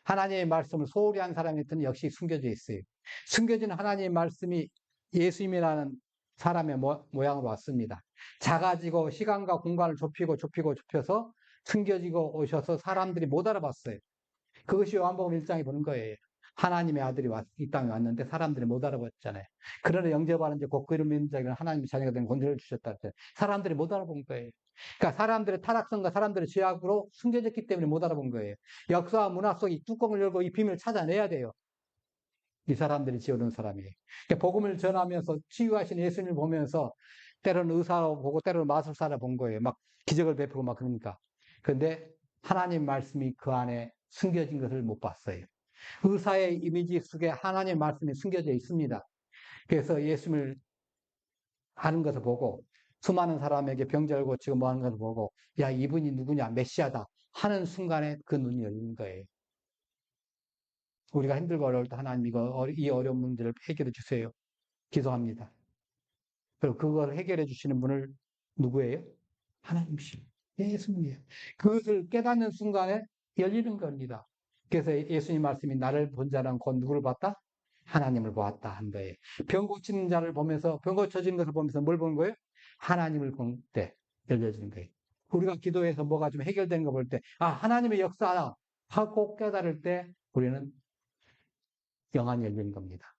하나님의 말씀을 소홀히 한 사람한테는 역시 숨겨져 있어요. 숨겨진 하나님의 말씀이 예수님이라는 사람의 모양으로 왔습니다. 작아지고 시간과 공간을 좁혀서 숨겨지고 오셔서 사람들이 못 알아봤어요. 그것이 요한복음 1장에 보는 거예요. 하나님의 아들이 이 땅에 왔는데 사람들이 못 알아봤잖아요. 그러나 영접하는 자, 곧 그를 믿는 자에게는 하나님의 자녀가 된 권세를 주셨다. 사람들이 못 알아본 거예요. 그러니까 사람들의 타락성과 사람들의 죄악으로 숨겨졌기 때문에 못 알아본 거예요. 역사와 문화 속 이 뚜껑을 열고 이 비밀을 찾아내야 돼요. 이 사람들이 지어놓은 사람이에요. 그러니까 복음을 전하면서 치유하신 예수님을 보면서 때로는 의사로 보고 때로는 마술사로 본 거예요. 막 기적을 베푸고 막 그러니까. 그런데 하나님 말씀이 그 안에 숨겨진 것을 못 봤어요. 의사의 이미지 속에 하나님의 말씀이 숨겨져 있습니다. 그래서 예수님을 하는 것을 보고 수많은 사람에게 병자를 고치고 뭐 하는 것을 보고 야 이분이 누구냐 메시아다 하는 순간에 그 눈이 열리는 거예요. 우리가 힘들고 어려울 때 하나님 이 어려운 문제를 해결해 주세요. 기도합니다. 그리고 그걸 해결해 주시는 분을 누구예요? 하나님이십니다. 예수님이에요. 그것을 깨닫는 순간에 열리는 겁니다. 그래서 예수님 말씀이 나를 본 자는 곧 누구를 봤다? 하나님을 보았다 한 거예요. 병 고치는 자를 보면서, 병 고쳐지는 것을 보면서 뭘 보는 거예요? 하나님을 본 때 열려지는 거예요. 우리가 기도해서 뭐가 좀 해결되는 거 볼 때, 아, 하나님의 역사다 하고 깨달을 때 우리는 영안이 열리는 겁니다.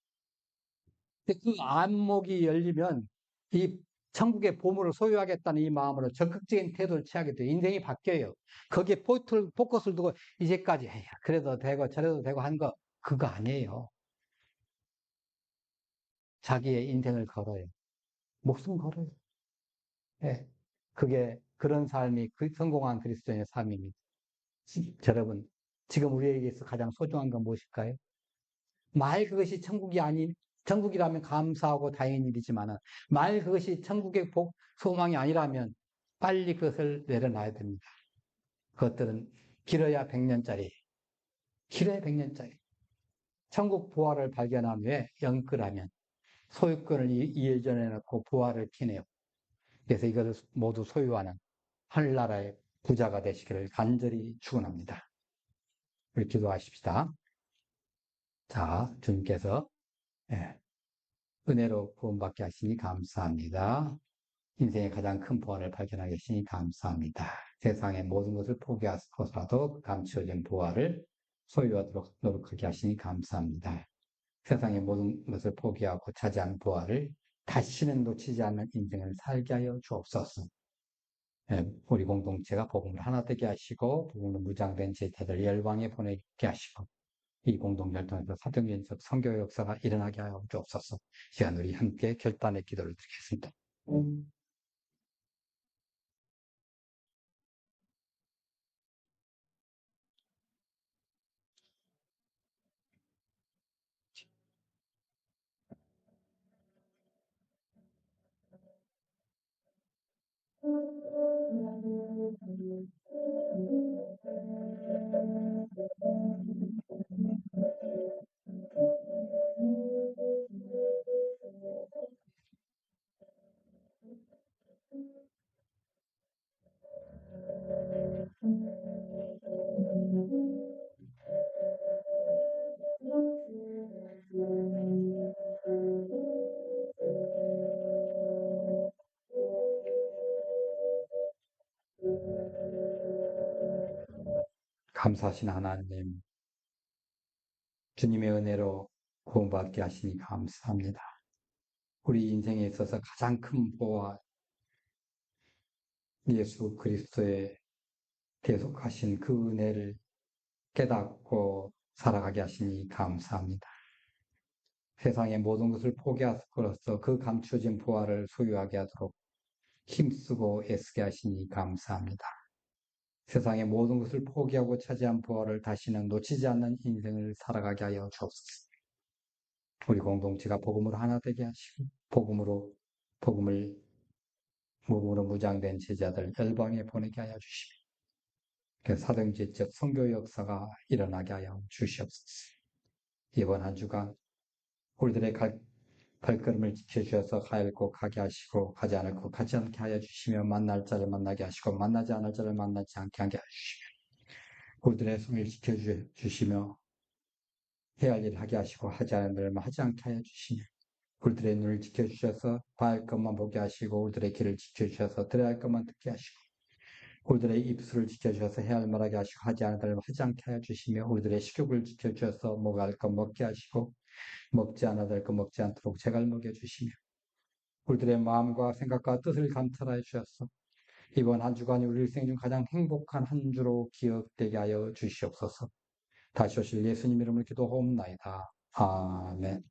근데 그 안목이 열리면 이 천국의 보물을 소유하겠다는 이 마음으로 적극적인 태도를 취하게 돼요. 인생이 바뀌어요. 거기에 포커스를 두고 이제까지 에이, 그래도 되고 저래도 되고 한 거 그거 아니에요. 자기의 인생을 걸어요. 목숨 걸어요. 예. 그게 그런 삶이 성공한 그리스도인의 삶입니다. 여러분, 지금 우리에게서 가장 소중한 건 무엇일까요? 말 그것이 천국이 아닌, 천국이라면 감사하고 다행인 일이지만, 말 그것이 천국의 소망이 아니라면 빨리 그것을 내려놔야 됩니다. 그것들은 길어야 100년짜리, 길어야 100년짜리. 천국 부활을 발견한 후에 영끌하면 소유권을 이해전해 놓고 부활을 키네요. 그래서 이것을 모두 소유하는 하늘나라의 부자가 되시기를 간절히 축원합니다. 우리 기도하십시다. 자, 주님께서 은혜로 구원받게 하시니 감사합니다. 인생의 가장 큰 부활을 발견하게 하시니 감사합니다. 세상의 모든 것을 포기하고서라도 감추어진 부활을 소유하도록 노력하게 하시니 감사합니다. 세상의 모든 것을 포기하고 차지한 부활을 다시는 놓치지 않는 인생을 살게 하여 주옵소서. 우리 공동체가 복음을 하나 되게 하시고 복음으로 무장된 제자들 열방에 보내게 하시고 이 공동체를 통해서 사도행전적 선교 역사가 일어나게 하여 주옵소서. 시간 우리 함께 결단의 기도를 드리겠습니다. 감사하신 하나님, 주님의 은혜로 구원받게 하시니 감사합니다. 우리 인생에 있어서 가장 큰 보화, 예수 그리스도의 계속하신 그 은혜를 깨닫고 살아가게 하시니 감사합니다. 세상의 모든 것을 포기함으로써 그 감추어진 부활을 소유하게 하도록 힘쓰고 애쓰게 하시니 감사합니다. 세상의 모든 것을 포기하고 차지한 부활을 다시는 놓치지 않는 인생을 살아가게 하여 주옵소서. 우리 공동체가 복음으로 하나 되게 하시고 복음으로 무장된 제자들 열방에 보내게 하여 주시며 그 사도행전적 선교 역사가 일어나게 하여 주시옵소서. 이번 한 주간 우리들의 발걸음을 지켜주셔서 가을고 가게 하시고 가지 않을고 가지 않게 하여 주시며 만날 자를 만나게 하시고 만나지 않을 자를 만나지 않게 하게 하시며 우리들의 손을 지켜주시며 해야 할 일을 하게 하시고 하지 않을 일을 하지 않게 하여 주시며 우리들의 눈을 지켜주셔서 봐야 할 것만 보게 하시고 우리들의 귀를 지켜주셔서 들어야 할 것만 듣게 하시고 우리들의 입술을 지켜주셔서 해야 할 말하게 하시고 하지 않을 일을 하지 않게 하여 주시며 우리들의 식욕을 지켜주셔서 먹어야 할 것 먹게 하시고 먹지 않아야 될 것 먹지 않도록 제갈 먹여주시며 우리들의 마음과 생각과 뜻을 감찰하여 주셔서 이번 한 주간이 우리 일생 중 가장 행복한 한 주로 기억되게 하여 주시옵소서. 다시 오실 예수님 이름을 기도하옵나이다. 아멘.